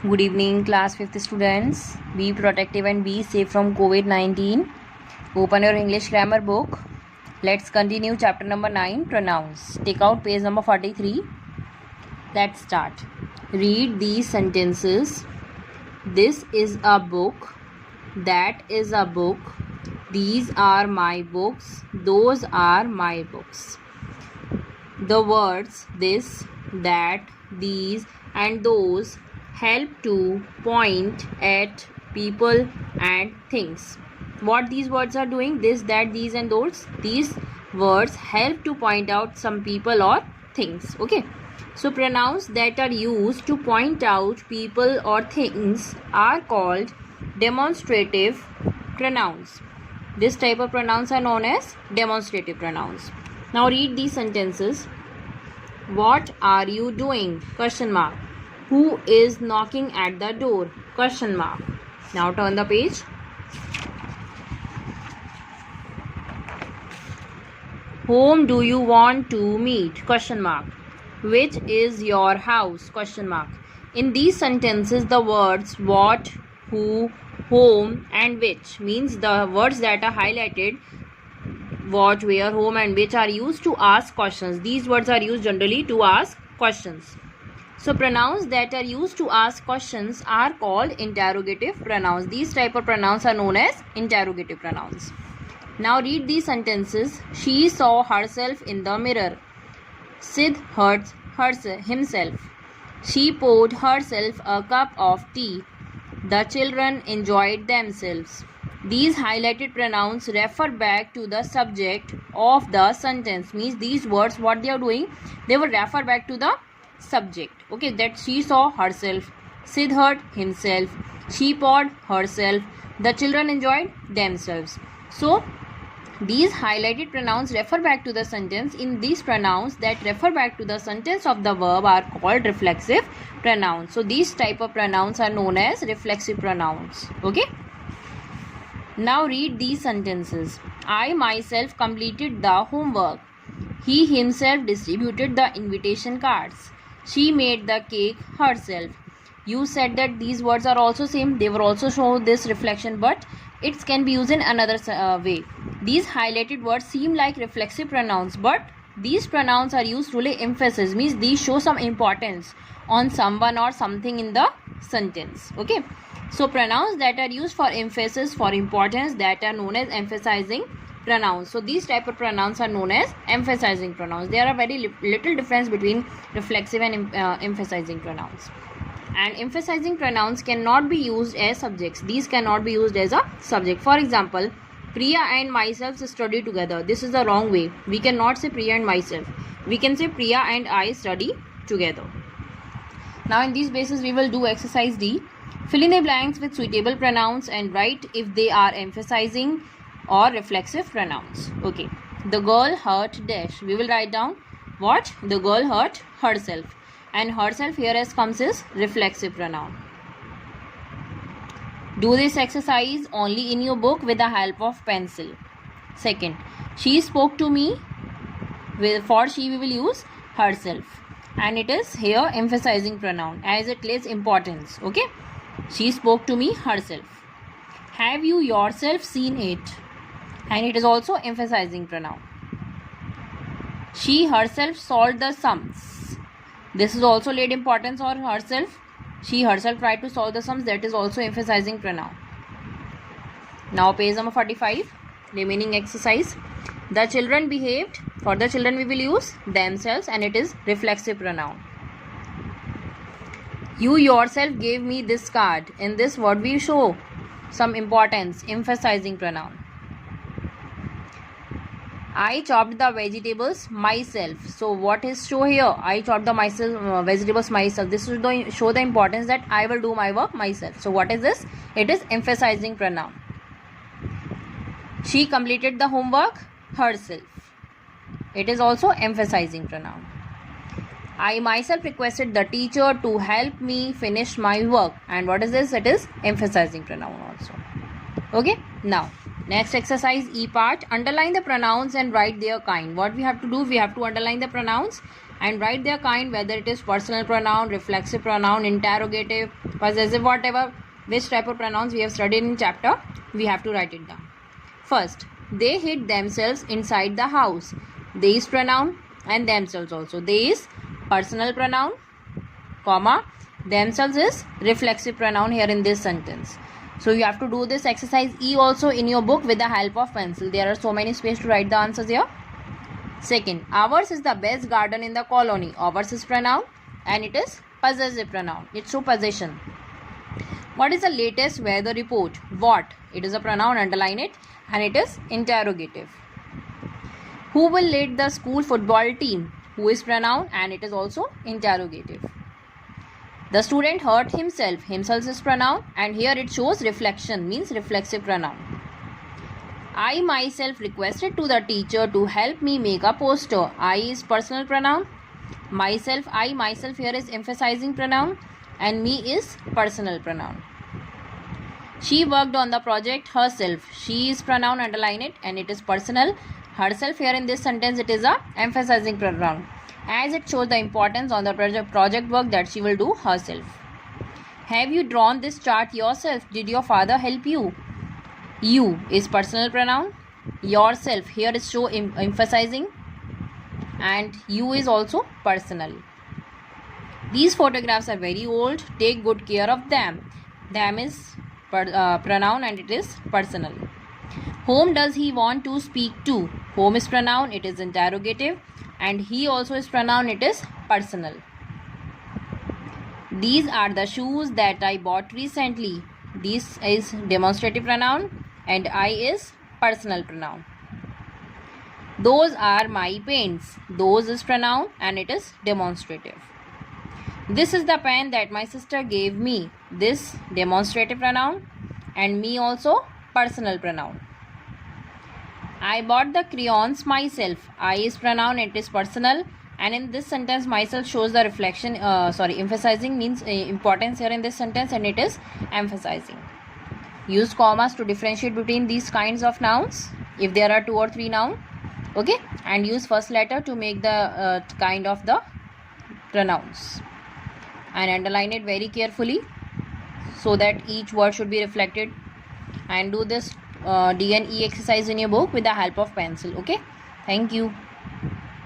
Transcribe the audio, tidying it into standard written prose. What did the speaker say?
Good evening, class 5th students. Be protective and be safe from COVID-19. Open your English grammar book. Let's continue chapter number 9, pronouns. Take out page number 43. Let's start. Read these sentences. This is a book. That is a book. These are my books. Those are my books. The words this, that, these and those help to point at people and things. What these words are doing, this, that, these and those, these words help to point out some people or things. Okay, so pronouns that are used to point out people or things are called demonstrative pronouns. This type of pronouns are known as demonstrative pronouns. Now read these sentences. What are you doing? Question mark. Who is knocking at the door? Question mark. Now turn the page. Whom do you want to meet? Question mark. Which is your house? Question mark. In these sentences, the words what, who, whom and which means the words that are highlighted, what, where, whom and which are used to ask questions. These words are used generally to ask questions. So pronouns that are used to ask questions are called interrogative pronouns. These type of pronouns are known as interrogative pronouns. Now read these sentences. She saw herself in the mirror. Sid hurt himself. She poured herself a cup of tea. The children enjoyed themselves. These highlighted pronouns refer back to the subject of the sentence. Means these words, what they are doing, they will refer back to the subject. Okay, that she saw herself, Sid hurt himself, she poured herself, the children enjoyed themselves. So these highlighted pronouns refer back to the sentence. In these pronouns that refer back to the sentence of the verb are called reflexive pronouns. So these type of pronouns are known as reflexive pronouns. Okay. Now read these sentences. I myself completed the homework. He himself distributed the invitation cards. She made the cake herself. You said that these words are also same. They will also show this reflection, but it can be used in another way. These highlighted words seem like reflexive pronouns, but these pronouns are used to lay emphasis. Means these show some importance on someone or something in the sentence. Okay. So pronouns that are used for emphasis, for importance, that are known as emphasizing pronouns. So these type of pronouns are known as emphasizing pronouns. There are very little difference between reflexive and emphasizing pronouns. And emphasizing pronouns cannot be used as subjects. These cannot be used as a subject. For example, Priya and myself study together. This is the wrong way. We cannot say Priya and myself. We can say Priya and I study together. Now in these bases we will do exercise D. Fill in the blanks with suitable pronouns and write if they are emphasizing or reflexive pronouns. Okay. The girl hurt dash. We will write down what? The girl hurt herself. And herself here as comes is reflexive pronoun. Do this exercise only in your book with the help of pencil. Second, she spoke to me. For she we will use herself. And it is here emphasizing pronoun as it lays importance. Okay. She spoke to me herself. Have you yourself seen it? And it is also emphasizing pronoun. She herself solved the sums. This is also laid importance on herself. She herself tried to solve the sums. That is also emphasizing pronoun. Now page number 45. Remaining exercise. The children behaved. For the children we will use themselves and it is reflexive pronoun. You yourself gave me this card. In this what we show? Some importance. Emphasizing pronoun. I chopped the vegetables myself. So what is show here? I chopped the vegetables myself. This will show the importance that I will do my work myself. So what is this? It is emphasizing pronoun. She completed the homework herself. It is also emphasizing pronoun. I myself requested the teacher to help me finish my work. And what is this? It is emphasizing pronoun also. Okay. Now next exercise E part. Underline the pronouns and write their kind. What we have to do? We have to underline the pronouns and write their kind, whether it is personal pronoun, reflexive pronoun, interrogative possessive, whatever, which type of pronouns we have studied in chapter, we have to write it down. First, they hid themselves inside the house. They is pronoun and themselves also. They is personal pronoun, comma, themselves is reflexive pronoun here in this sentence. So you have to do this exercise E also in your book with the help of pencil. There are so many space to write the answers here. Second, ours is the best garden in the colony. Ours is pronoun and it is possessive pronoun. It shows possession. What is the latest weather report? What? It is a pronoun, underline it, and it is interrogative. Who will lead the school football team? Who is pronoun and it is also interrogative. The student hurt himself. Himself is pronoun and here it shows reflection, means reflexive pronoun. I myself requested to the teacher to help me make a poster. I is personal pronoun. Myself, I myself here is emphasizing pronoun and me is personal pronoun. She worked on the project herself. She is pronoun, underline it, and it is personal. Herself here in this sentence it is a emphasizing pronoun as it shows the importance on the project work that she will do herself. Have you drawn this chart yourself? Did your father help you? You is personal pronoun. Yourself here is show emphasizing and you is also personal. These photographs are very old. Take good care of them. Them is pronoun and it is personal. Whom does he want to speak to? Whom is pronoun, it is interrogative, and he also is pronoun, it is personal. These are the shoes that I bought recently. This is demonstrative pronoun and I is personal pronoun. Those are my pens. Those is pronoun and it is demonstrative. This is the pen that my sister gave me. This demonstrative pronoun and me also personal pronoun. I bought the crayons myself. I is pronoun, it is personal, and in this sentence myself shows the reflection, emphasizing means importance here in this sentence and it is emphasizing. Use commas to differentiate between these kinds of nouns if there are 2 or 3 nouns. Okay, and use first letter to make the kind of the pronouns and underline it very carefully so that each word should be reflected, and do this D and E exercise in your book with the help of pencil. Okay, thank you.